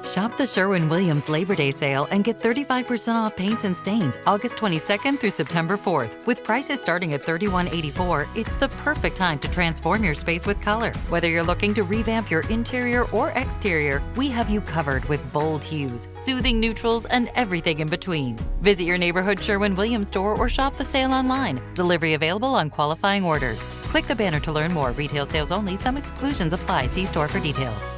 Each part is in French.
Shop the Sherwin-Williams Labor Day sale and get 35% off paints and stains August 22nd through September 4th. With prices starting at $31.84, it's the perfect time to transform your space with color. Whether you're looking to revamp your interior or exterior, we have you covered with bold hues, soothing neutrals, and everything in between. Visit your neighborhood Sherwin-Williams store or shop the sale online. Delivery available on qualifying orders. Click the banner to learn more. Retail sales only. Some exclusions apply. See store for details.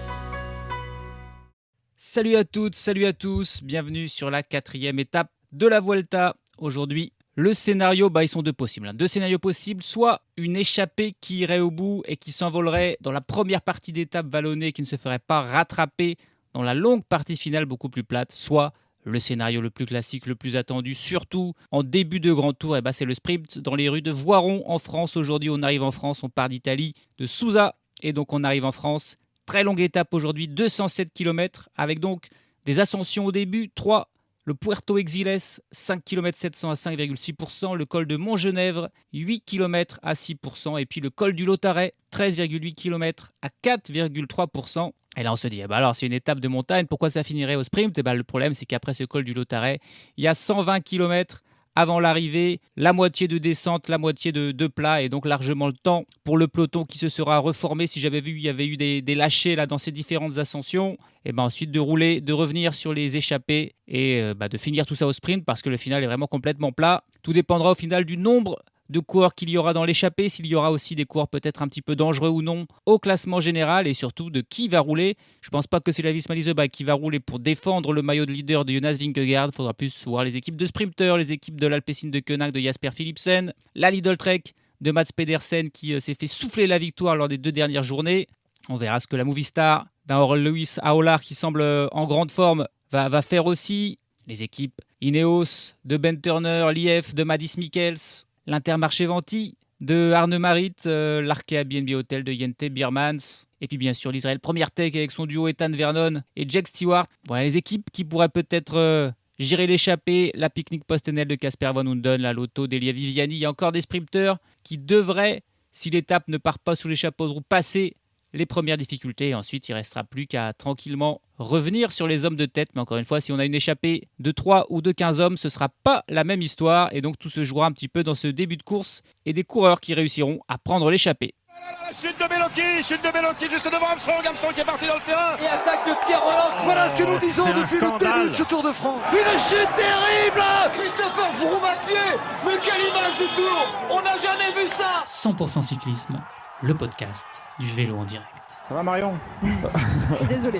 Salut à toutes, salut à tous, bienvenue sur la 4e étape de la Vuelta. Aujourd'hui, le scénario, ils sont deux possibles. Deux scénarios possibles, soit une échappée qui irait au bout et qui s'envolerait dans la première partie d'étape vallonnée qui ne se ferait pas rattraper dans la longue partie finale beaucoup plus plate, soit le scénario le plus classique, le plus attendu, surtout en début de grand tour, c'est le sprint dans les rues de Voiron en France. Aujourd'hui, on arrive en France, on part d'Italie, de Susa, et donc on arrive en France. Très longue étape aujourd'hui, 207 km, avec donc des ascensions au début, 3, le Puerto Exiles, 5 km 700 à 5,6%, le col de Montgenèvre, 8 km à 6%, et puis le col du Lautaret, 13,8 km à 4,3%. Et là, on se dit, alors c'est une étape de montagne, pourquoi ça finirait au sprint ? Le problème, c'est qu'après ce col du Lautaret, il y a 120 km avant l'arrivée, la moitié de descente, la moitié de plat, et donc largement le temps pour le peloton qui se sera reformé. Si j'avais vu, il y avait eu des lâchers là, dans ces différentes ascensions. Et ensuite de rouler, de revenir sur les échappées et de finir tout ça au sprint parce que le final est vraiment complètement plat. Tout dépendra au final du nombre de coureurs qu'il y aura dans l'échappée, s'il y aura aussi des coureurs peut-être un petit peu dangereux ou non au classement général et surtout de qui va rouler. Je ne pense pas que c'est la Visma Leasebike qui va rouler pour défendre le maillot de leader de Jonas Vingegaard. Il faudra plus voir les équipes de sprinteurs, les équipes de l'Alpecin de Koenig de Jasper Philipsen, la Lidl Trek de Mats Pedersen qui s'est fait souffler la victoire lors des 2 dernières journées. On verra ce que la Movistar d'un Oral Lewis à Olar qui semble en grande forme va faire aussi. Les équipes Ineos de Ben Turner, l'IF de Maddis Mikkels, l'Intermarché Venti de Arne Marit, l'Arkea BNB Hotel de Jente Biermans, et puis bien sûr l'Israël Première Tech avec son duo Ethan Vernon et Jake Stewart. Voilà les équipes qui pourraient peut-être gérer l'échappée, la Picnic Postenel de Casper Van Hunden, la Lotto d'Elia Viviani. Il y a encore des sprinteurs qui devraient, si l'étape ne part pas sous les chapeaux de roue, passer les premières difficultés. Et ensuite, il ne restera plus qu'à tranquillement revenir sur les hommes de tête. Mais encore une fois, si on a une échappée de 3 ou de 15 hommes, ce ne sera pas la même histoire. Et donc, tout se jouera un petit peu dans ce début de course et des coureurs qui réussiront à prendre l'échappée. Chute de Bellocchi, juste devant Armstrong qui est parti dans le terrain. Et attaque de Pierre Rolland. Voilà ce que nous disons depuis le début de ce Tour de France. Une chute terrible. Christopher Froome à pied. Mais quelle image du Tour. On n'a jamais vu ça. 100% cyclisme, le podcast du vélo en direct. Ça va Marion? Désolé.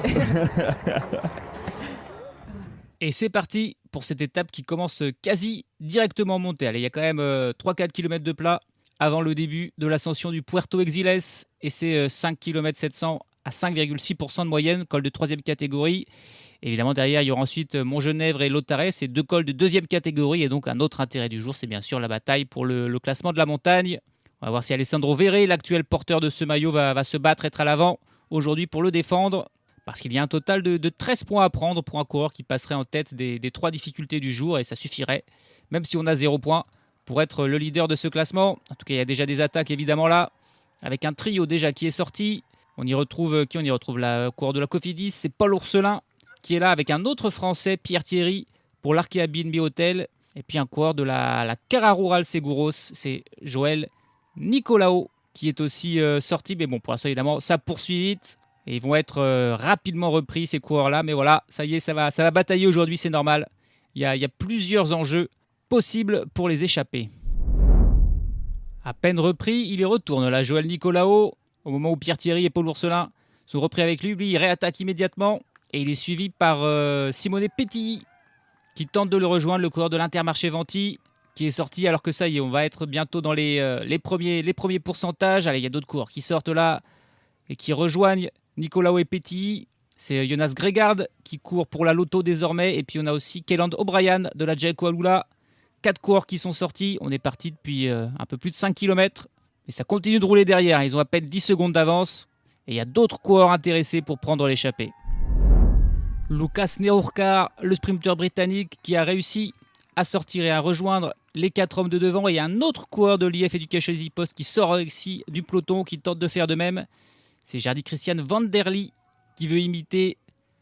Et c'est parti pour cette étape qui commence quasi directement montée. Allez, il y a quand même 3-4 km de plat avant le début de l'ascension du Puerto Exiles. Et c'est 5 km 700 à 5,6% de moyenne, col de 3e catégorie. Évidemment, derrière, il y aura ensuite Montgenèvre et Lautaret. C'est 2 cols de 2e catégorie. Et donc, un autre intérêt du jour, c'est bien sûr la bataille pour le classement de la montagne. On va voir si Alessandro Verret, l'actuel porteur de ce maillot, va se battre, être à l'avant aujourd'hui pour le défendre. Parce qu'il y a un total de 13 points à prendre pour un coureur qui passerait en tête des 3 difficultés du jour. Et ça suffirait, même si on a 0 points, pour être le leader de ce classement. En tout cas, il y a déjà des attaques évidemment là, avec un trio déjà qui est sorti. On y retrouve la coureur de la Cofidis, c'est Paul Ourselin qui est là avec un autre Français, Pierre Thierry, pour l'Arkea BNB Hotel. Et puis un coureur de la Cara Rural Seguros, c'est Joël Nicolao qui est aussi sorti. Mais bon, pour l'instant, évidemment, ça poursuit vite. Et ils vont être rapidement repris, ces coureurs-là. Mais voilà, ça y est, ça va batailler aujourd'hui, c'est normal. Il y a plusieurs enjeux possibles pour les échapper. À peine repris, il y retourne là, Joël Nicolao. Au moment où Pierre Thierry et Paul Ourselin sont repris avec lui, il réattaque immédiatement. Et il est suivi par Simone Petit qui tente de le rejoindre, le coureur de l'Intermarché Venti, qui est sorti alors que ça y est, on va être bientôt dans les premiers pourcentages. Allez, il y a d'autres coureurs qui sortent là et qui rejoignent Nicolao et Petit. C'est Jonas Gregard qui court pour la Lotto désormais. Et puis on a aussi Kelland O'Brien de la Jayco Alula. 4 coureurs qui sont sortis. On est parti depuis un peu plus de 5 km. Et ça continue de rouler derrière. Ils ont à peine 10 secondes d'avance. Et il y a d'autres coureurs intéressés pour prendre l'échappée. Lucas Neurkar, le sprinter britannique qui a réussi à sortir et à rejoindre les 4 hommes de devant. Et il y a un autre coureur de l'IF Education Easy Post qui sort ici du peloton, qui tente de faire de même. C'est Jardy Christian van der Lee qui veut imiter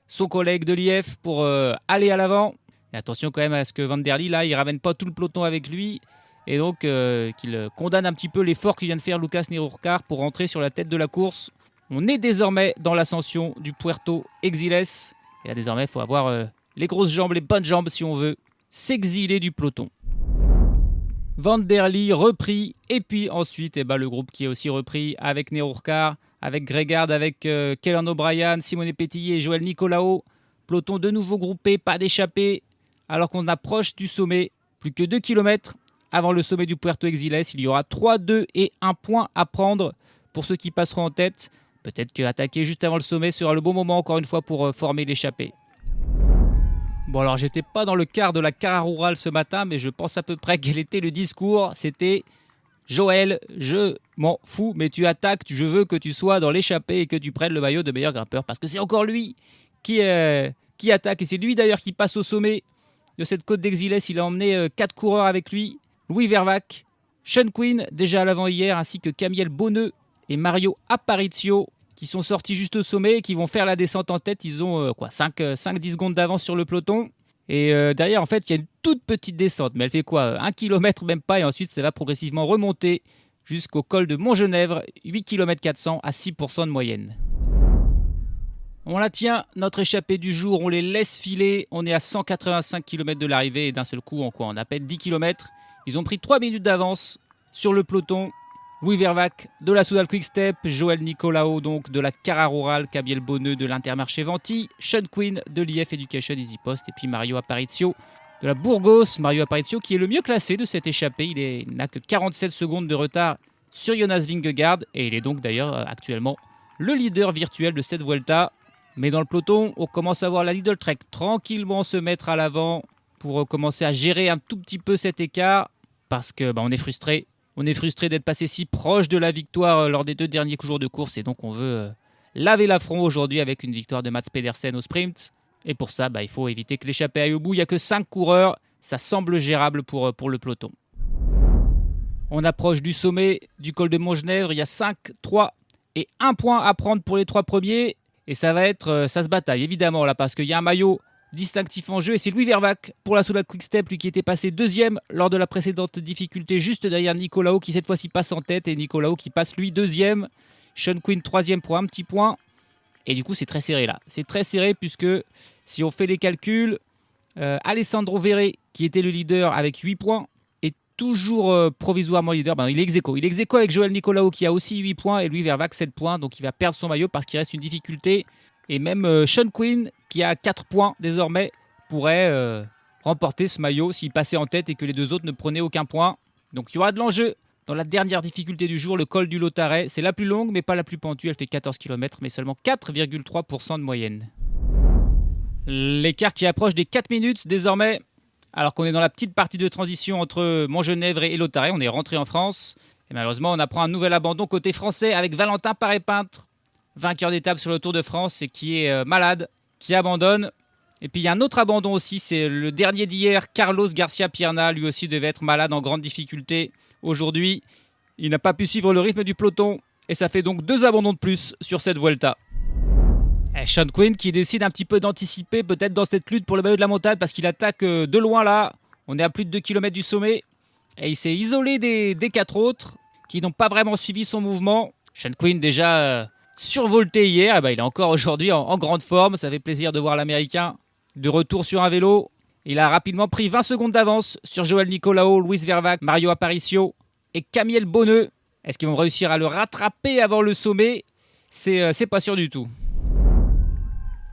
son collègue de l'IF pour aller à l'avant. Et attention quand même à ce que Van der Lee, là, il ramène pas tout le peloton avec lui. Et donc qu'il condamne un petit peu l'effort qu'il vient de faire Lucas Nehurkar pour rentrer sur la tête de la course. On est désormais dans l'ascension du Puerto Exiles. Et là désormais, il faut avoir les grosses jambes, les bonnes jambes si on veut s'exiler du peloton. Van der Lee repris, et puis ensuite le groupe qui est aussi repris avec Nehurkar, avec Gregard, avec Kellan O'Brien, Simone Petit et Joel Nicolao. Peloton de nouveau groupé, pas d'échappée, alors qu'on approche du sommet. Plus que 2 km avant le sommet du Puerto Exiles, il y aura 3, 2 et 1 point à prendre pour ceux qui passeront en tête. Peut-être qu'attaquer juste avant le sommet sera le bon moment encore une fois pour former l'échappée. Bon alors j'étais pas dans le quart de la Cara Rural ce matin, mais je pense à peu près quel était le discours. C'était « Joël, je m'en fous, mais tu attaques, je veux que tu sois dans l'échappée et que tu prennes le maillot de meilleur grimpeur. » Parce que c'est encore lui qui attaque, et c'est lui d'ailleurs qui passe au sommet de cette côte d'Exiles. Il a emmené 4 coureurs avec lui, Louis Vervac, Sean Quinn déjà à l'avant hier, ainsi que Camiel Bonneux et Mario Aparicio, qui sont sortis juste au sommet et qui vont faire la descente en tête. Ils ont 5-10 secondes d'avance sur le peloton. Et derrière, en fait, il y a une toute petite descente. Mais elle fait 1 km même pas. Et ensuite, ça va progressivement remonter jusqu'au col de Montgenèvre, 8 km 400 à 6% de moyenne. On la tient, notre échappée du jour. On les laisse filer. On est à 185 km de l'arrivée. Et d'un seul coup, en à peine 10 km, ils ont pris 3 minutes d'avance sur le peloton. Louis Vervac de la Soudal Quick-Step, Joel Nicolao donc de la Cara Rural, Camiel Bonneux de l'Intermarché Venti, Sean Quinn de l'IF Education Easy Post et puis Mario Aparicio de la Burgos. Mario Aparicio qui est le mieux classé de cette échappée, il n'a que 47 secondes de retard sur Jonas Vingegaard et il est donc d'ailleurs actuellement le leader virtuel de cette Vuelta. Mais dans le peloton, on commence à voir la Lidl Trek tranquillement se mettre à l'avant pour commencer à gérer un tout petit peu cet écart parce que on est frustré. On est frustré d'être passé si proche de la victoire lors des 2 derniers jours de course et donc on veut laver l'affront aujourd'hui avec une victoire de Mats Pedersen au sprint. Et pour ça, il faut éviter que l'échappée aille au bout. Il n'y a que 5 coureurs, ça semble gérable pour le peloton. On approche du sommet du col de Montgenèvre, il y a 5, 3 et 1 point à prendre pour les 3 premiers. Et ça va être, ça se bataille évidemment là parce qu'il y a un maillot distinctif en jeu et c'est Louis Vervac pour la Soudal Quick-Step, lui qui était passé 2e lors de la précédente difficulté juste derrière Nicolao qui cette fois-ci passe en tête et Nicolao qui passe lui 2e, Sean Quinn 3e pour un petit point et du coup c'est très serré là, c'est très serré puisque si on fait les calculs, Alessandro Verre qui était le leader avec 8 points est toujours provisoirement leader, il est ex-aequo avec Joel Nicolao qui a aussi 8 points et Louis Vervac 7 points donc il va perdre son maillot parce qu'il reste une difficulté. Et même Sean Quinn, qui a 4 points désormais, pourrait remporter ce maillot s'il passait en tête et que les 2 autres ne prenaient aucun point. Donc il y aura de l'enjeu dans la dernière difficulté du jour, le col du Lautaret. C'est la plus longue, mais pas la plus pentue. Elle fait 14 km, mais seulement 4,3% de moyenne. L'écart qui approche des 4 minutes désormais, alors qu'on est dans la petite partie de transition entre Montgenèvre et Lautaret. On est rentré en France. Et malheureusement, on apprend un nouvel abandon côté français avec Valentin Paré-Peintre, vainqueur d'étape sur le Tour de France et qui est malade, qui abandonne. Et puis il y a un autre abandon aussi, c'est le dernier d'hier, Carlos Garcia Pierna, lui aussi devait être malade en grande difficulté aujourd'hui. Il n'a pas pu suivre le rythme du peloton et ça fait donc 2 abandons de plus sur cette Vuelta. Et Sean Quinn qui décide un petit peu d'anticiper peut-être dans cette lutte pour le maillot de la montagne parce qu'il attaque de loin là. On est à plus de 2 km du sommet et il s'est isolé des 4 autres qui n'ont pas vraiment suivi son mouvement. Sean Quinn déjà survolté hier, il est encore aujourd'hui en grande forme. Ça fait plaisir de voir l'Américain de retour sur un vélo. Il a rapidement pris 20 secondes d'avance sur Joel Nicolao, Louis Vervac, Mario Aparicio et Camiel Bonneux. Est-ce qu'ils vont réussir à le rattraper avant le sommet ? C'est pas sûr du tout.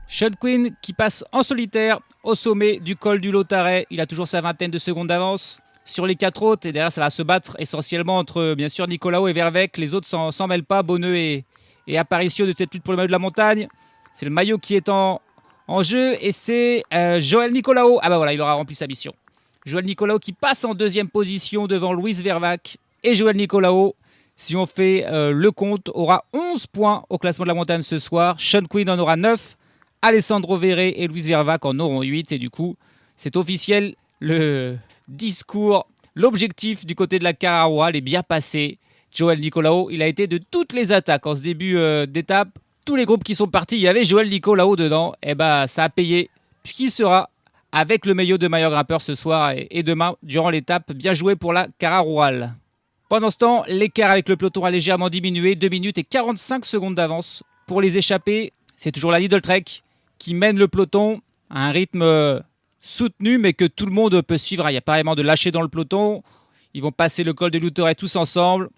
Sean Quinn qui passe en solitaire au sommet du col du Lautaret. Il a toujours sa vingtaine de secondes d'avance sur les 4 autres. Et derrière, ça va se battre essentiellement entre, bien sûr, Nicolao et Vervac. Les autres s'en mêlent pas, Bonneux et Aparicio de cette lutte pour le maillot de la montagne. C'est le maillot qui est en jeu et c'est Joel Nicolao. Il aura rempli sa mission. Joel Nicolao qui passe en 2e position devant Louis Vervac et Joel Nicolao. Si on fait le compte, aura 11 points au classement de la montagne ce soir. Sean Quinn en aura 9. Alessandro Verre et Louis Vervac en auront 8. Et du coup, c'est officiel. Le discours, l'objectif du côté de la Cara Rural est bien passé. Joel Nicolao, il a été de toutes les attaques en ce début d'étape. tous les groupes qui sont partis, il y avait Joël Nicolau dedans. Et ça a payé. Puisqu'il sera avec le maillot de meilleur grimpeur ce soir et demain durant l'étape. Bien joué pour la Cara Rural. Pendant ce temps, l'écart avec le peloton a légèrement diminué. 2 minutes et 45 secondes d'avance. Pour les échappés, c'est toujours la Lidl Trek qui mène le peloton à un rythme soutenu, mais que tout le monde peut suivre. Il n'y a pas vraiment de lâcher dans le peloton. Ils vont passer le col de Louteret tous ensemble.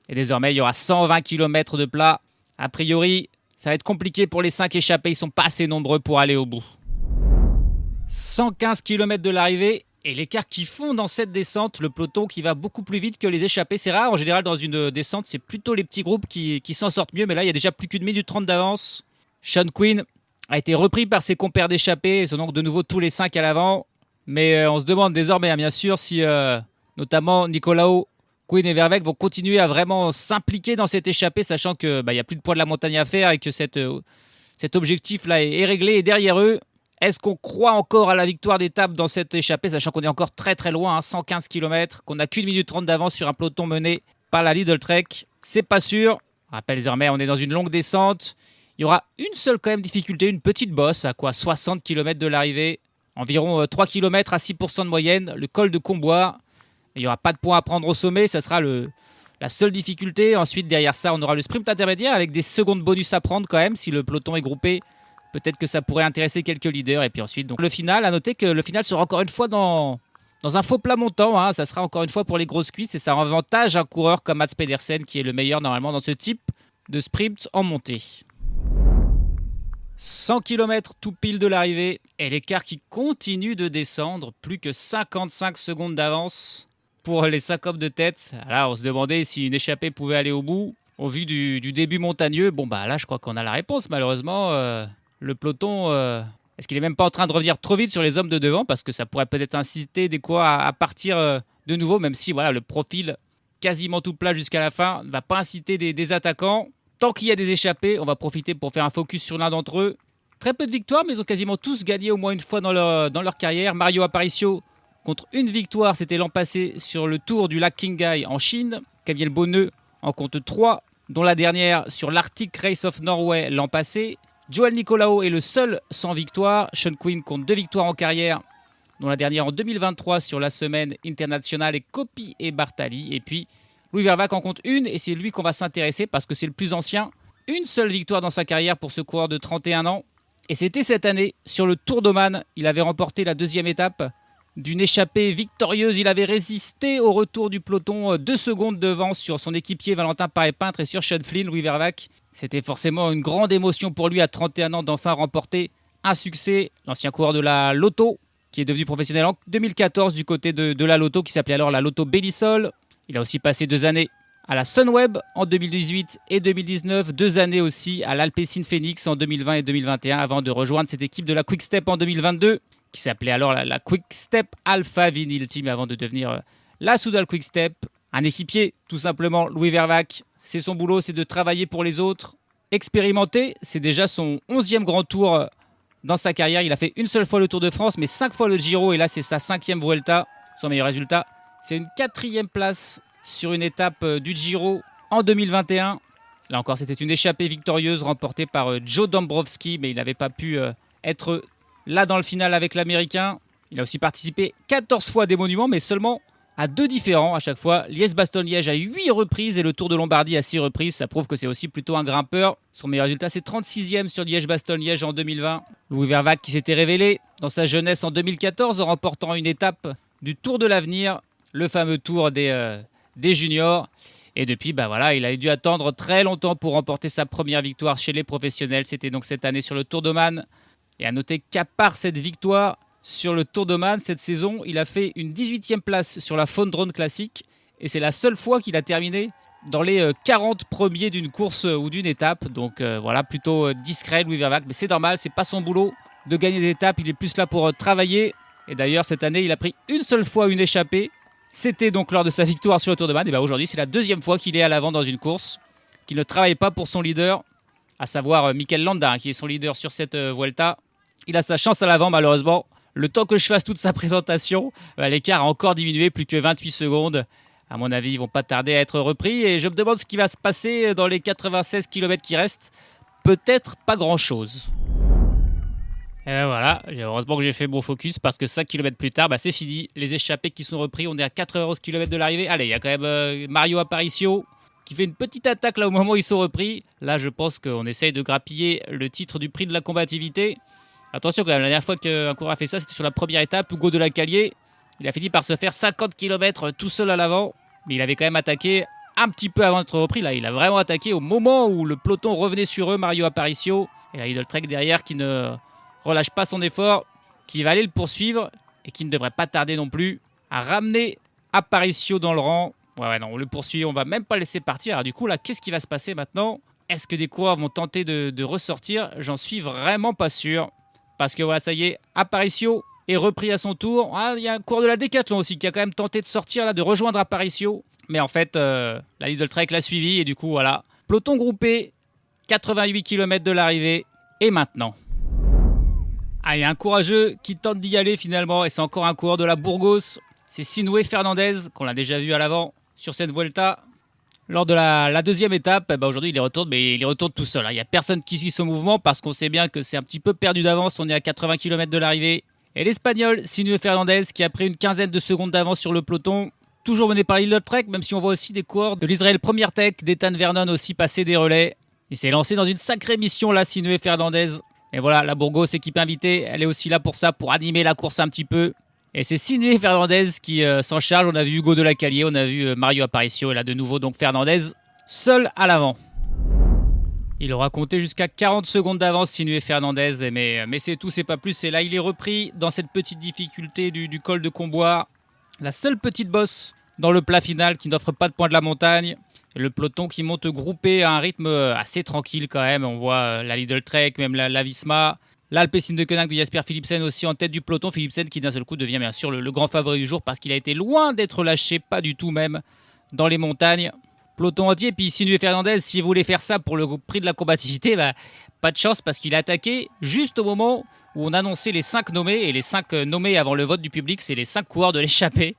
Et désormais, il y aura 120 km de plat. A priori, ça va être compliqué pour les 5 échappés. Ils ne sont pas assez nombreux pour aller au bout. 115 km de l'arrivée et l'écart qui fond dans cette descente. Le peloton qui va beaucoup plus vite que les échappés. C'est rare, en général, dans une descente, c'est plutôt les petits groupes qui s'en sortent mieux. Mais là, il y a déjà plus qu'une minute 30 d'avance. Sean Quinn a été repris par ses compères d'échappés. Ils sont donc de nouveau tous les 5 à l'avant. Mais on se demande désormais, bien sûr, si notamment Nicolau, Quinn et Verweg vont continuer à vraiment s'impliquer dans cette échappée, sachant qu'il n'y a plus de poids de la montagne à faire et que cet objectif-là est réglé. Et derrière eux, est-ce qu'on croit encore à la victoire d'étape dans cette échappée, sachant qu'on est encore très très loin, 115 km, qu'on n'a qu'une minute 30 d'avance sur un peloton mené par la Lidl Trek? C'est pas sûr. Rappel désormais, on est dans une longue descente. Il y aura une seule quand même difficulté, une petite bosse à 60 km de l'arrivée. Environ 3 km à 6% de moyenne, le col de Comboire. Il n'y aura pas de points à prendre au sommet, ça sera la seule difficulté. Ensuite, derrière ça, on aura le sprint intermédiaire avec des secondes bonus à prendre quand même. Si le peloton est groupé, peut-être que ça pourrait intéresser quelques leaders. Et puis ensuite, donc, le final, à noter que le final sera encore une fois dans un faux plat montant. Ça sera encore une fois pour les grosses cuisses et ça avantage un coureur comme Mats Pedersen qui est le meilleur normalement dans ce type de sprint en montée. 100 km tout pile de l'arrivée et l'écart qui continue de descendre. Plus que 55 secondes d'avance pour les 5 hommes de tête. Là, on se demandait si une échappée pouvait aller au bout. Au vu du début montagneux, là, je crois qu'on a la réponse. Malheureusement, le peloton, est-ce qu'il est même pas en train de revenir trop vite sur les hommes de devant? Parce que ça pourrait peut-être inciter des coureurs à partir de nouveau, même si le profil quasiment tout plat jusqu'à la fin ne va pas inciter des attaquants. Tant qu'il y a des échappés, on va profiter pour faire un focus sur l'un d'entre eux. Très peu de victoires, mais ils ont quasiment tous gagné au moins une fois dans leur carrière. Mario Aparicio, contre une victoire, c'était l'an passé sur le Tour du lac Qinghai en Chine. Gabriel Bonneux en compte 3, dont la dernière sur l'Arctic Race of Norway l'an passé. Joël Nicolau est le seul sans victoire. Sean Quinn compte 2 victoires en carrière, dont la dernière en 2023 sur la semaine internationale et Coppi et Bartali. Et puis Louis Verweg en compte une et c'est lui qu'on va s'intéresser parce que c'est le plus ancien. Une seule victoire dans sa carrière pour ce coureur de 31 ans. Et c'était cette année sur le Tour d'Oman. Il avait remporté la 2e étape d'une échappée victorieuse. Il avait résisté au retour du peloton 2 secondes devant sur son équipier Valentin Paré-Peintre et sur Sean Flynn, Louis Verweg. C'était forcément une grande émotion pour lui à 31 ans d'enfin remporter un succès. L'ancien coureur de la Lotto, qui est devenu professionnel en 2014 du côté de la Lotto, qui s'appelait alors la Lotto Bellisol. Il a aussi passé 2 années à la Sunweb en 2018 et 2019, 2 années aussi à l'Alpecin Phoenix en 2020 et 2021 avant de rejoindre cette équipe de la Quick Step en 2022 qui s'appelait alors la Quick Step Alpha Vinyl Team avant de devenir la Soudal Quick Step. Un équipier, tout simplement, Louis Verweg. C'est son boulot, c'est de travailler pour les autres. Expérimenté, c'est déjà son 11e grand tour dans sa carrière. Il a fait une seule fois le Tour de France, mais 5 fois le Giro et là c'est sa 5e Vuelta. Son meilleur résultat, c'est une 4e place sur une étape du Giro en 2021. Là encore, c'était une échappée victorieuse remportée par Joe Dombrowski, mais il n'avait pas pu être là dans le final avec l'Américain. Il a aussi participé 14 fois à des monuments, mais seulement à 2 différents à chaque fois. Liège-Bastogne-Liège à 8 reprises et le Tour de Lombardie à 6 reprises. Ça prouve que c'est aussi plutôt un grimpeur. Son meilleur résultat, c'est 36e sur Liège-Bastogne-Liège en 2020. Louis Verweg qui s'était révélé dans sa jeunesse en 2014 en remportant une étape du Tour de l'Avenir, le fameux Tour des juniors. Et depuis, il a dû attendre très longtemps pour remporter sa première victoire chez les professionnels. C'était donc cette année sur le Tour d'Oman. Et à noter qu'à part cette victoire sur le Tour d'Oman, cette saison, il a fait une 18e place sur la Faune Drone Classic. Et c'est la seule fois qu'il a terminé dans les 40 premiers d'une course ou d'une étape. Donc plutôt discret Louis Verweg. Mais c'est normal, c'est pas son boulot de gagner des étapes. Il est plus là pour travailler. Et d'ailleurs, cette année, il a pris une seule fois une échappée. C'était donc lors de sa victoire sur le Tour d'Oman. Et aujourd'hui, c'est la 2e fois qu'il est à l'avant dans une course, qu'il ne travaille pas pour son leader, à savoir Mikel Landa, qui est son leader sur cette Vuelta. Il a sa chance à l'avant, malheureusement. Le temps que je fasse toute sa présentation, l'écart a encore diminué, plus que 28 secondes. À mon avis, ils ne vont pas tarder à être repris. Et je me demande ce qui va se passer dans les 96 km qui restent. peut-être pas grand-chose. Et ben voilà, heureusement que j'ai fait mon focus parce que 5 km plus tard, c'est fini. Les échappés qui sont repris, on est à 4h11 km de l'arrivée. Allez, il y a quand même Mario Aparicio qui fait une petite attaque là au moment où ils sont repris. Là, je pense qu'on essaye de grappiller le titre du prix de la combativité. Attention quand même, la dernière fois qu'un coureur a fait ça, c'était sur la première étape. Hugo Delacallier, il a fini par se faire 50 km tout seul à l'avant. Mais il avait quand même attaqué un petit peu avant d'être repris. Là, il a vraiment attaqué au moment où le peloton revenait sur eux, Mario Aparicio. Et la Lidl Trek derrière qui ne relâche pas son effort, qui va aller le poursuivre et qui ne devrait pas tarder non plus à ramener Aparicio dans le rang. Ouais, non, on le poursuit, on va même pas le laisser partir. Alors du coup, là, qu'est-ce qui va se passer maintenant? Est-ce que des coureurs vont tenter de ressortir? J'en suis vraiment pas sûr. Parce que voilà, ça y est, Aparicio est repris à son tour. Ah, il y a un coureur de la Décathlon aussi qui a quand même tenté de sortir, là, de rejoindre Aparicio. Mais en fait, la Lidl Trek l'a suivi et du coup, voilà. Peloton groupé, 88 km de l'arrivée. Et maintenant? Ah, il y a un courageux qui tente d'y aller finalement. Et c'est encore un coureur de la Burgos. C'est Sinoué Fernandez, qu'on a déjà vu à l'avant sur cette Vuelta. Lors de la deuxième étape, aujourd'hui il y retourne, mais il y retourne tout seul. Il n'y a personne qui suit son mouvement parce qu'on sait bien que c'est un petit peu perdu d'avance. On est à 80 km de l'arrivée. Et l'Espagnol, Sinoué Fernandez, qui a pris une quinzaine de secondes d'avance sur le peloton. Toujours mené par Lidl Trek, même si on voit aussi des coureurs de l'Israël Première Tech, d'Ethan Vernon aussi passer des relais. Il s'est lancé dans une sacrée mission là, Sinoué Fernandez. Et voilà, la Burgos, équipe invitée, elle est aussi là pour ça, pour animer la course un petit peu. Et c'est Sinoué Fernandez qui s'en charge. On a vu Hugo Delacallier, on a vu Mario Aparicio. Et là, de nouveau, donc Fernandez, seul à l'avant. Il aura compté jusqu'à 40 secondes d'avance, Sinoué Fernandez. Mais c'est tout, c'est pas plus. Et là, il est repris dans cette petite difficulté du col de Comboire. La seule petite bosse dans le plat final qui n'offre pas de point de la montagne. Et le peloton qui monte groupé à un rythme assez tranquille quand même. On voit la Lidl Trek, même la Visma. L'Alpecin de Koenig de Jasper Philipsen aussi en tête du peloton. Philipsen qui d'un seul coup devient bien sûr le grand favori du jour parce qu'il a été loin d'être lâché, pas du tout même, dans les montagnes. Peloton entier, puis Sinoué Fernandez, s'il voulait faire ça pour le prix de la combativité, pas de chance parce qu'il a attaqué juste au moment où on annonçait les 5 nommés. Et les 5 nommés avant le vote du public, c'est les 5 coureurs de l'échappée.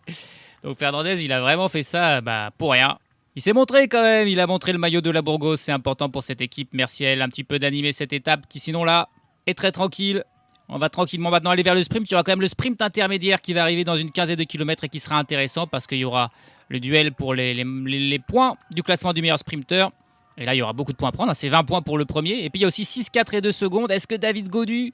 Donc Fernandez, il a vraiment fait ça pour rien. Il s'est montré quand même, il a montré le maillot de la Burgos, c'est important pour cette équipe. Merci à elle un petit peu d'animer cette étape qui sinon là est très tranquille. On va tranquillement maintenant aller vers le sprint. Il y aura quand même le sprint intermédiaire qui va arriver dans une quinzaine de kilomètres et qui sera intéressant parce qu'il y aura le duel pour les points du classement du meilleur sprinter. Et là, il y aura beaucoup de points à prendre. C'est 20 points pour le premier. Et puis, il y a aussi 6, 4 et 2 secondes. Est-ce que David Gaudu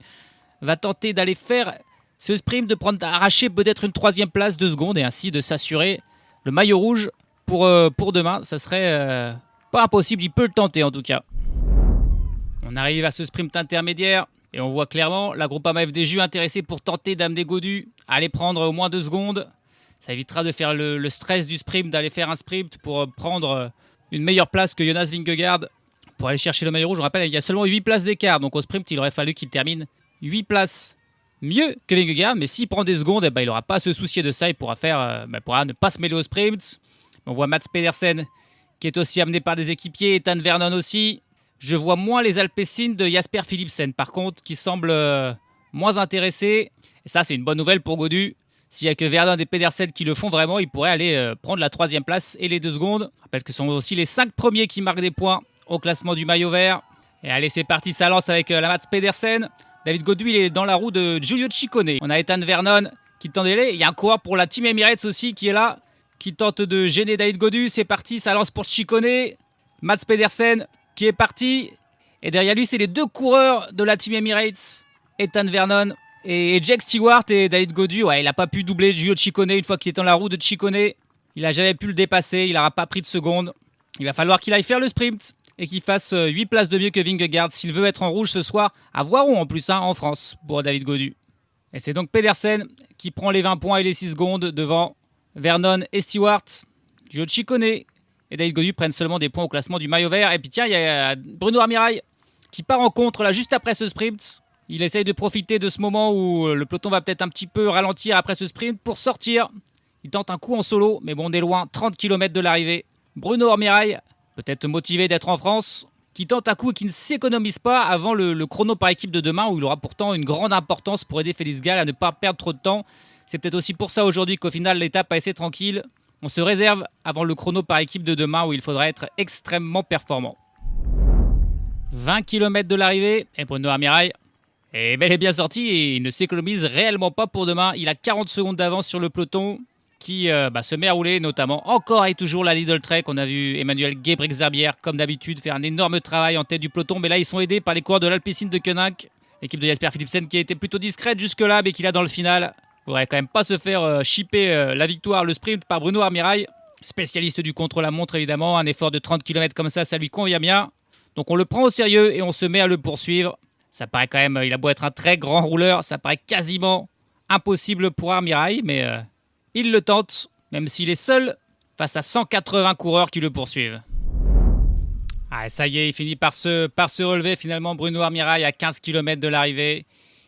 va tenter d'aller faire ce sprint, d'arracher peut-être une 3e place, 2 secondes et ainsi de s'assurer le maillot rouge pour demain? Ça serait pas impossible. Il peut le tenter en tout cas. On arrive à ce sprint intermédiaire. Et on voit clairement la Groupama FDJ intéressée pour tenter d'amener Gaudu à aller prendre au moins 2 secondes. Ça évitera de faire le stress du sprint, d'aller faire un sprint pour prendre une meilleure place que Jonas Vingegaard pour aller chercher le maillot rouge. Je rappelle, il y a seulement 8 places d'écart. Donc au sprint, il aurait fallu qu'il termine 8 places mieux que Vingegaard. Mais s'il prend des secondes, il n'aura pas à se soucier de ça. Il pourra ne pas se mêler au sprint. On voit Mats Pedersen qui est aussi amené par des équipiers. Ethan Vernon aussi. Je vois moins les Alpecin de Jasper Philipsen, par contre, qui semblent moins intéressés. Et ça, c'est une bonne nouvelle pour Gaudu. S'il n'y a que Vernon et Pedersen qui le font vraiment, il pourrait aller prendre la 3e place et les 2 secondes. Je rappelle que ce sont aussi les 5 premiers qui marquent des points au classement du maillot vert. Et allez, c'est parti, ça lance avec la Mats Pedersen. David Gaudu, il est dans la roue de Giulio Ciccone. On a Ethan Vernon qui tente d'aller. Il y a un coureur pour la Team Emirates aussi qui est là, qui tente de gêner David Gaudu. C'est parti, ça lance pour Ciccone. Mats Pedersen qui est parti. Et derrière lui, c'est les 2 coureurs de la Team Emirates, Ethan Vernon et Jake Stewart. Et David Gaudu, il n'a pas pu doubler Giulio Ciccone une fois qu'il est dans la roue de Ciccone. Il n'a jamais pu le dépasser, il n'aura pas pris de seconde. Il va falloir qu'il aille faire le sprint et qu'il fasse 8 places de mieux que Vingegaard s'il veut être en rouge ce soir, à Voiron en plus, en France, pour David Gaudu. Et c'est donc Pedersen qui prend les 20 points et les 6 secondes devant Vernon et Stewart. Giulio Ciccone et David Gaudu prennent seulement des points au classement du maillot vert. Et puis tiens, il y a Bruno Armirail qui part en contre là juste après ce sprint. Il essaye de profiter de ce moment où le peloton va peut-être un petit peu ralentir après ce sprint pour sortir. Il tente un coup en solo, mais bon, on est loin, 30 km de l'arrivée. Bruno Armirail, peut-être motivé d'être en France, qui tente un coup et qui ne s'économise pas avant le chrono par équipe de demain où il aura pourtant une grande importance pour aider Félix Gall à ne pas perdre trop de temps. C'est peut-être aussi pour ça aujourd'hui qu'au final l'étape a été tranquille. On se réserve avant le chrono par équipe de demain où il faudra être extrêmement performant. 20 km de l'arrivée et Bruno Armirail est bel et bien sorti et il ne s'économise réellement pas pour demain. Il a 40 secondes d'avance sur le peloton qui se met à rouler, notamment encore et toujours la Lidl Trek. On a vu Emmanuel Gebrek-Zarbier, comme d'habitude, faire un énorme travail en tête du peloton, mais là ils sont aidés par les coureurs de l'Alpecin de Koenig, l'équipe de Jasper Philipsen qui a été plutôt discrète jusque-là, mais qui là dans le final faudrait quand même pas se faire chipper la victoire, le sprint par Bruno Armirail, spécialiste du contre-la-montre évidemment. Un effort de 30 km comme ça lui convient bien. Donc on le prend au sérieux et on se met à le poursuivre. Ça paraît quand même, il a beau être un très grand rouleur, ça paraît quasiment impossible pour Armirail, mais il le tente, même s'il est seul face à 180 coureurs qui le poursuivent. Ah, ça y est, il finit par se relever finalement, Bruno Armirail à 15 km de l'arrivée.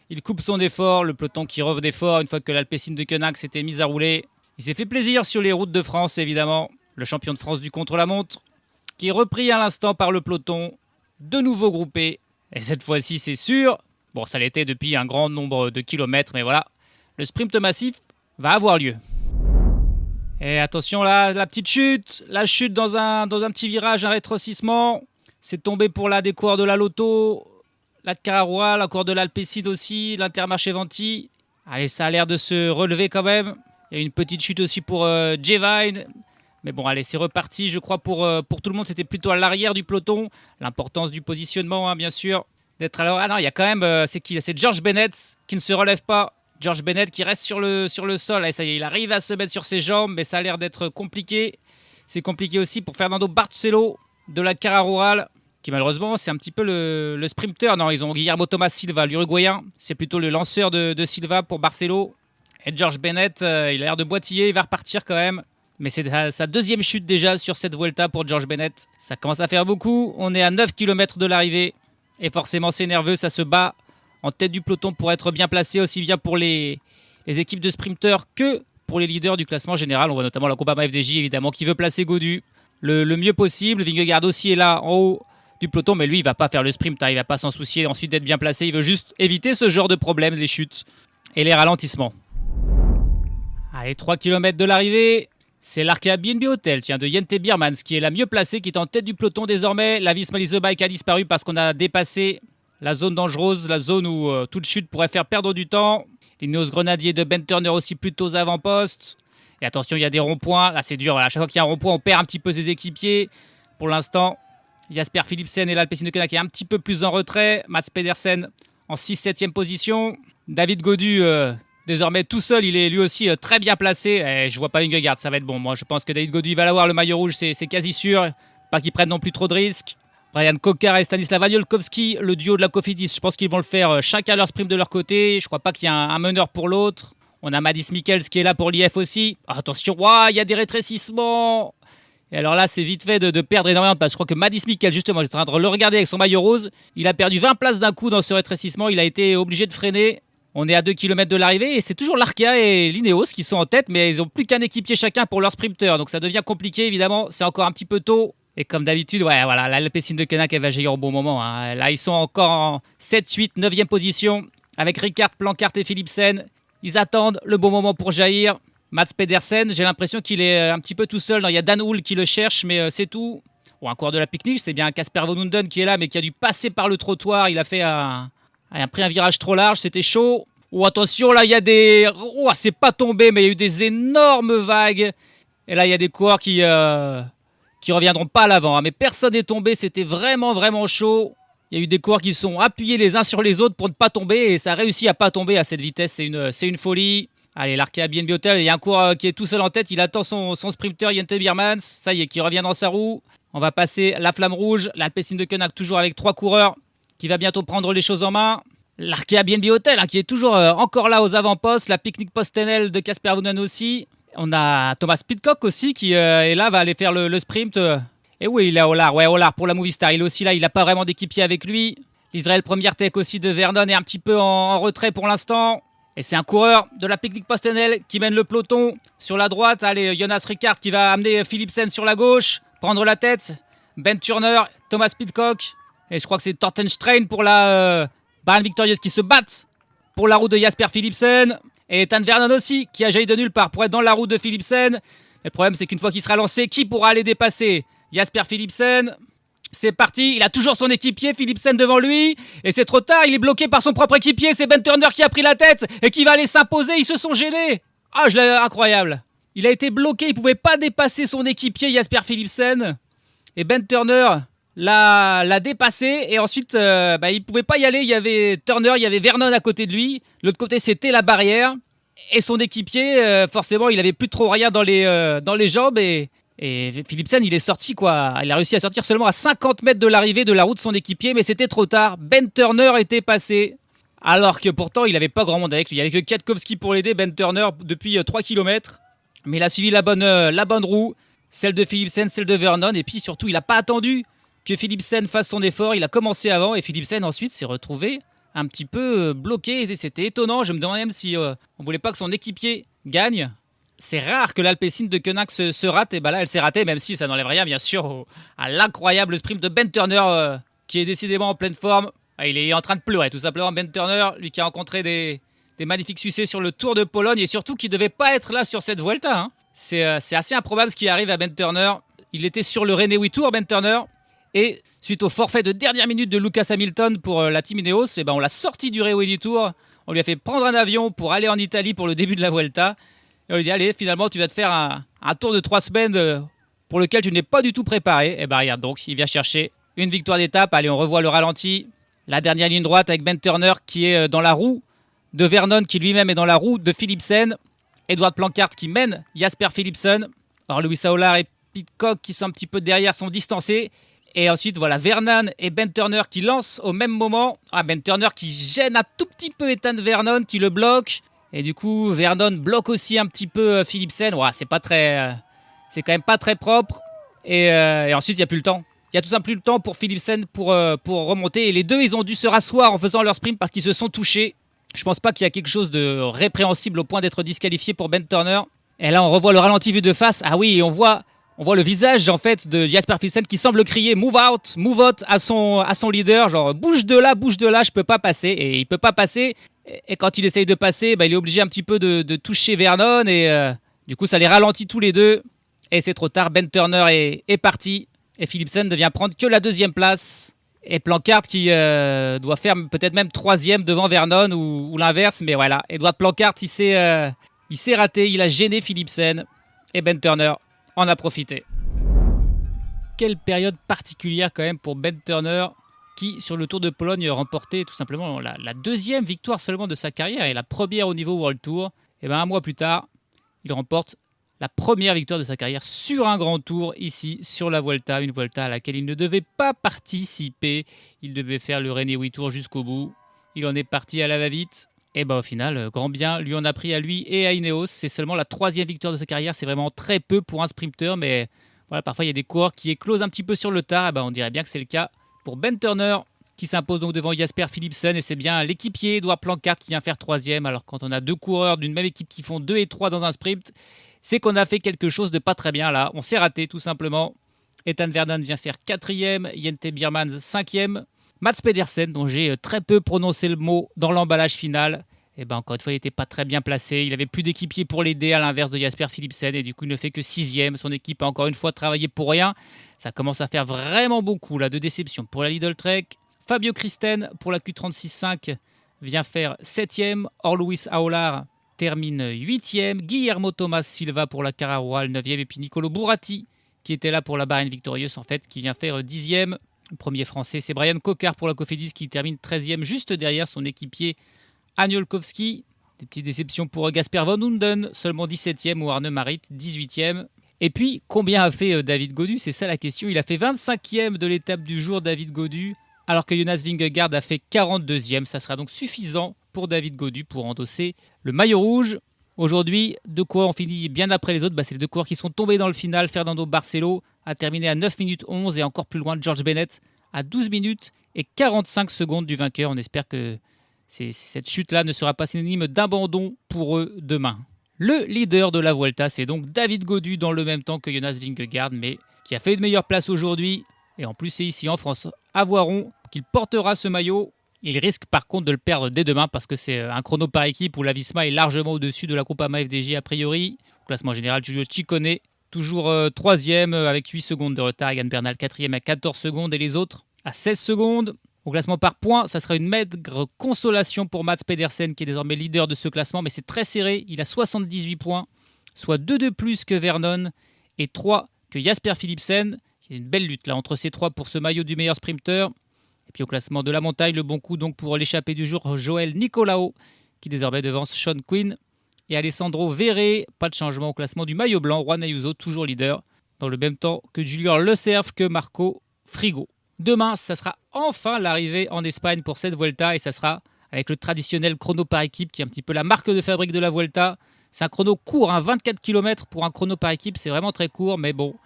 Il coupe son effort, le peloton qui revient d'effort une fois que l'Alpecin de Koenig s'était mise à rouler. Il s'est fait plaisir sur les routes de France évidemment, le champion de France du contre-la-montre, qui est repris à l'instant par le peloton, de nouveau groupé. Et cette fois-ci c'est sûr, bon ça l'était depuis un grand nombre de kilomètres, mais voilà, le sprint massif va avoir lieu. Et attention là, la petite chute, la chute dans un petit virage, un rétrécissement. C'est tombé pour des coureurs de la Lotto, la Carrera, la coureur de l'Alpecin aussi, l'Intermarché Venti. Allez, ça a l'air de se relever quand même. Il y a une petite chute aussi pour J-Vine. Mais bon, allez, c'est reparti, je crois, pour tout le monde. C'était plutôt à l'arrière du peloton. L'importance du positionnement, hein, bien sûr. D'être alors. Ah non, il y a quand même, c'est qui? C'est George Bennett qui ne se relève pas. George Bennett qui reste sur le sol. Et ça y est, il arrive à se mettre sur ses jambes, mais ça a l'air d'être compliqué. C'est compliqué aussi pour Fernando Bartuselo de la Carrera, qui malheureusement, c'est un petit peu le sprinter. Non, ils ont Guillermo Thomas Silva, l'Uruguayen. C'est plutôt le lanceur de Silva pour Barcelo. Et George Bennett, il a l'air de boitiller, il va repartir quand même. Mais c'est sa deuxième chute déjà sur cette Vuelta pour George Bennett. Ça commence à faire beaucoup. On est à 9 km de l'arrivée. Et forcément, c'est nerveux, ça se bat en tête du peloton pour être bien placé, aussi bien pour les équipes de sprinteurs que pour les leaders du classement général. On voit notamment la Groupama FDJ, évidemment, qui veut placer Gaudu le mieux possible. Vingegaard aussi est là, en haut du peloton, mais lui, il va pas faire le sprint, hein. Il va pas s'en soucier ensuite d'être bien placé. Il veut juste éviter ce genre de problème, les chutes et les ralentissements. Allez, 3 km de l'arrivée. C'est l'Arkea BNB Hotel, de Jente Biermans, qui est la mieux placée, qui est en tête du peloton désormais. La Visma Lease Bike a disparu parce qu'on a dépassé la zone dangereuse, la zone où toute chute pourrait faire perdre du temps. L'Ineos Grenadier de Ben Turner aussi plutôt aux avant-postes. Et attention, il y a des ronds-points. Là, c'est dur. Voilà. À chaque fois qu'il y a un rond-point, on perd un petit peu ses équipiers. Pour l'instant, Jasper Philipsen et l'Alpecin de Koenig qui est un petit peu plus en retrait. Mats Pedersen en 6-7e position. David Gaudu, désormais tout seul, il est lui aussi très bien placé. Et je vois pas Vingegaard, ça va être bon. Moi, je pense que David Gaudu va l'avoir, le maillot rouge, c'est quasi sûr. Pas qu'il prenne non plus trop de risques. Brian Kocar et Stanislav Aniolkowski, le duo de la Cofidis, je pense qu'ils vont le faire chacun leur sprint de leur côté. Je crois pas qu'il y ait un meneur pour l'autre. On a Madis Mikkels qui est là pour l'IF aussi. Attention, il y a des rétrécissements. Et alors là, c'est vite fait de perdre énormément de place. Je crois que Madis Mikkels, justement, j'étais en train de le regarder avec son maillot rose. Il a perdu 20 places d'un coup dans ce rétrécissement. Il a été obligé de freiner. On est à 2 km de l'arrivée et c'est toujours l'Arkea et l'Ineos qui sont en tête, mais ils n'ont plus qu'un équipier chacun pour leur sprinter. Donc ça devient compliqué, évidemment. C'est encore un petit peu tôt. Et comme d'habitude, l'Alpecin de Koenig elle va jaillir au bon moment, hein. Là, ils sont encore en 7, 8, 9e position avec Rickaert, Planckaert et Philipsen. Ils attendent le bon moment pour jaillir. Mats Pedersen, j'ai l'impression qu'il est un petit peu tout seul. Il y a Dan Hull qui le cherche, mais c'est tout. Ou un coureur de la Picnic, c'est bien Casper Van Hunden qui est là, mais qui a dû passer par le trottoir. Il a pris un virage trop large, c'était chaud. Oh, attention, là, il y a des... Oh, c'est pas tombé, mais il y a eu des énormes vagues. Et là, il y a des coureurs qui reviendront pas à l'avant, hein. Mais personne n'est tombé, c'était vraiment, vraiment chaud. Il y a eu des coureurs qui sont appuyés les uns sur les autres pour ne pas tomber, et ça a réussi à pas tomber à cette vitesse, c'est une folie. Allez, l'Arkea BNB Hotel, il y a un coureur qui est tout seul en tête, il attend son sprinter Jente Biermans, ça y est, qui revient dans sa roue. On va passer la flamme rouge, l'Alpecin de Koenig toujours avec 3 coureurs, qui va bientôt prendre les choses en main. L'Arkea BNB Hotel, hein, qui est toujours encore là aux avant-postes, la Picnic Post-Tenel de Casper Van Hunden aussi. On a Thomas Pidcock aussi qui est là, va aller faire le sprint. Et oui, il est Olar pour la Movistar. Il est aussi là, il n'a pas vraiment d'équipier avec lui. L'Israël Première Tech aussi de Vernon est un petit peu en retrait pour l'instant. Et c'est un coureur de la Picnic Post-Tenel qui mène le peloton sur la droite. Allez, Jonas Rickaert qui va amener Philipsen sur la gauche, prendre la tête. Ben Turner, Thomas Pidcock. Et je crois que c'est Tortenstrein pour la Bahn Victorieuse qui se battent pour la route de Jasper Philipsen. Et Ethan Vernon aussi, qui a jailli de nulle part pour être dans la route de Philipsen. Le problème, c'est qu'une fois qu'il sera lancé, qui pourra aller dépasser Jasper Philipsen? C'est parti, il a toujours son équipier, Philipsen devant lui, et c'est trop tard, il est bloqué par son propre équipier, c'est Ben Turner qui a pris la tête et qui va aller s'imposer, ils se sont gênés. Ah, incroyable. Il a été bloqué, il pouvait pas dépasser son équipier Jasper Philipsen, et Ben Turner l'a dépassé, et ensuite il pouvait pas y aller, il y avait Turner, il y avait Vernon à côté de lui, l'autre côté c'était la barrière, et son équipier, forcément il avait plus trop rien dans les jambes, et Philipsen, il est sorti quoi. Il a réussi à sortir seulement à 50 mètres de l'arrivée de la roue de son équipier, mais c'était trop tard. Ben Turner était passé. Alors que pourtant, il n'avait pas grand monde avec lui. Il n'y avait que Kwiatkowski pour l'aider, Ben Turner, depuis 3 km. Mais il a suivi la bonne roue, celle de Philipsen, celle de Vernon. Et puis surtout, il n'a pas attendu que Philipsen fasse son effort. Il a commencé avant et Philipsen ensuite s'est retrouvé un petit peu bloqué. C'était étonnant. Je me demandais même si on ne voulait pas que son équipier gagne. C'est rare que l'Alpecin de Koenig se rate, et là elle s'est ratée, même si ça n'enlève rien bien sûr à l'incroyable sprint de Ben Turner qui est décidément en pleine forme. Il est en train de pleurer tout simplement, Ben Turner, lui qui a rencontré des magnifiques succès sur le Tour de Pologne et surtout qui ne devait pas être là sur cette Vuelta. Hein. C'est assez improbable ce qui arrive à Ben Turner. Il était sur le René Tour, Ben Turner, et suite au forfait de dernière minute de Lucas Hamilton pour la Team Ineos, on l'a sorti du René Tour, on lui a fait prendre un avion pour aller en Italie pour le début de la Vuelta. Et on lui dit, allez, finalement, tu vas te faire un tour de 3 semaines pour lequel tu n'es pas du tout préparé. Et regarde, donc, il vient chercher une victoire d'étape. Allez, on revoit le ralenti. La dernière ligne droite avec Ben Turner qui est dans la roue de Vernon, qui lui-même est dans la roue de Philipsen. Edward Planckaert qui mène Jasper Philipsen. Alors, Lewis Howlard et Pidcock qui sont un petit peu derrière sont distancés. Et ensuite, voilà, Vernon et Ben Turner qui lancent au même moment. Ben Turner qui gêne un tout petit peu Ethan Vernon, qui le bloque. Et du coup, Vernon bloque aussi un petit peu Philipsen. C'est quand même pas très propre. Et ensuite, il n'y a plus le temps. Il n'y a tout simplement plus le temps pour Philipsen pour remonter. Et les deux, ils ont dû se rasseoir en faisant leur sprint parce qu'ils se sont touchés. Je pense pas qu'il y a quelque chose de répréhensible au point d'être disqualifié pour Ben Turner. Et là, on revoit le ralenti vu de face. Ah oui, et on voit le visage en fait de Jasper Philipsen qui semble crier move out à son leader, genre bouge de là, je peux pas passer. Et il peut pas passer. Et quand il essaye de passer, il est obligé un petit peu de toucher Vernon. Et du coup, ça les ralentit tous les deux. Et c'est trop tard. Ben Turner est parti. Et Philipsen ne vient prendre que la 2e place. Et Planckaert qui doit faire peut-être même 3e devant Vernon ou l'inverse. Mais voilà, Edward Planckaert, il s'est raté. Il a gêné Philipsen. Et Ben Turner en a profité. Quelle période particulière quand même pour Ben Turner, qui, sur le Tour de Pologne, remportait tout simplement la 2e victoire seulement de sa carrière et la première au niveau World Tour. Et un mois plus tard, il remporte la première victoire de sa carrière sur un grand tour, ici, sur la Vuelta. Une Vuelta à laquelle il ne devait pas participer. Il devait faire le René Tour jusqu'au bout. Il en est parti à la va-vite. Et au final, grand bien lui en a pris à lui et à Ineos. C'est seulement la 3e victoire de sa carrière. C'est vraiment très peu pour un sprinter, mais voilà, parfois il y a des coureurs qui éclosent un petit peu sur le tard. On dirait bien que c'est le cas pour Ben Turner, qui s'impose donc devant Jasper Philipsen, et c'est bien l'équipier Edward Planckaert qui vient faire 3e. Alors quand on a 2 coureurs d'une même équipe qui font 2 et 3 dans un sprint, c'est qu'on a fait quelque chose de pas très bien là. On s'est raté tout simplement. Ethan Vernon vient faire 4e, Jente Biermans 5e. Mats Pedersen, dont j'ai très peu prononcé le mot dans l'emballage final, encore une fois, il n'était pas très bien placé. Il n'avait plus d'équipier pour l'aider, à l'inverse de Jasper Philipsen, et du coup, il ne fait que 6e. Son équipe a encore une fois travaillé pour rien. Ça commence à faire vraiment beaucoup là, de déception pour la Lidl Trek. Fabio Kristen, pour la Q36.5, vient faire 7e. Or Lewis Howlard termine 8e. Guillermo Thomas Silva pour la Cara Royale 9e. Et puis Nicolo Burati, qui était là pour la Bahreïn Victorious, en fait, qui vient faire 10e. Le premier français, c'est Brian Cocard pour la Cofidis, qui termine 13e, juste derrière son équipier Aniolkowski. Des petites déceptions pour Gasper Van Hunden, seulement 17e, ou Arne Marit, 18e. Et puis, combien a fait David Gaudu? C'est ça la question. Il a fait 25e de l'étape du jour, David Gaudu, alors que Jonas Vingegaard a fait 42e. Ça sera donc suffisant pour David Gaudu pour endosser le maillot rouge. Aujourd'hui, 2 coureurs ont fini bien après les autres. C'est les 2 coureurs qui sont tombés dans le final. Fernando Barcelo a terminé à 9 minutes 11 et encore plus loin, George Bennett à 12 minutes et 45 secondes du vainqueur. On espère que cette chute-là ne sera pas synonyme d'abandon pour eux demain. Le leader de la Vuelta, c'est donc David Gaudu dans le même temps que Jonas Vingegaard, mais qui a fait une meilleure place aujourd'hui. Et en plus, c'est ici en France, à Voiron, qu'il portera ce maillot. Il risque par contre de le perdre dès demain parce que c'est un chrono par équipe où la Visma est largement au-dessus de la Groupama FDJ a priori. Au classement général, Giulio Ciccone toujours troisième avec 8 secondes de retard. Egan Bernal, quatrième à 14 secondes et les autres à 16 secondes. Au classement par points, ça sera une maigre consolation pour Mats Pedersen qui est désormais leader de ce classement, mais c'est très serré. Il a 78 points, soit 2 de plus que Vernon et 3 que Jasper Philipsen. Il y a une belle lutte là entre ces trois pour ce maillot du meilleur sprinter. Et puis au classement de la montagne, le bon coup donc pour l'échappée du jour, Joël Nicolaou, qui désormais devance Sean Quinn et Alessandro Verre. Pas de changement au classement du maillot blanc. Juan Ayuso, toujours leader, dans le même temps que Julien Lecerf, que Marco Frigo. Demain, ça sera enfin l'arrivée en Espagne pour cette Vuelta et ça sera avec le traditionnel chrono par équipe qui est un petit peu la marque de fabrique de la Vuelta. C'est un chrono court, 24 km pour un chrono par équipe, c'est vraiment très court, mais bon,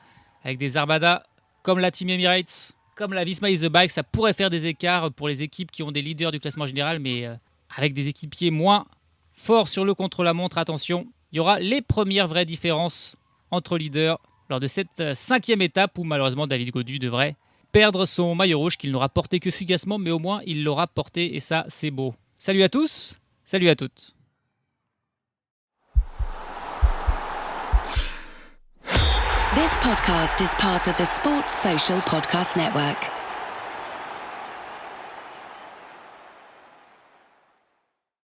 avec des armadas comme la Team Emirates, comme la Visma Is The Bike, ça pourrait faire des écarts pour les équipes qui ont des leaders du classement général, mais avec des équipiers moins forts sur le contre-la-montre, attention, il y aura les premières vraies différences entre leaders lors de cette 5e étape où malheureusement David Gaudu devrait perdre son maillot rouge qu'il n'aura porté que fugacement, mais au moins il l'aura porté et ça c'est beau. Salut à tous, salut à toutes. This podcast is part of the Sports Social Podcast Network.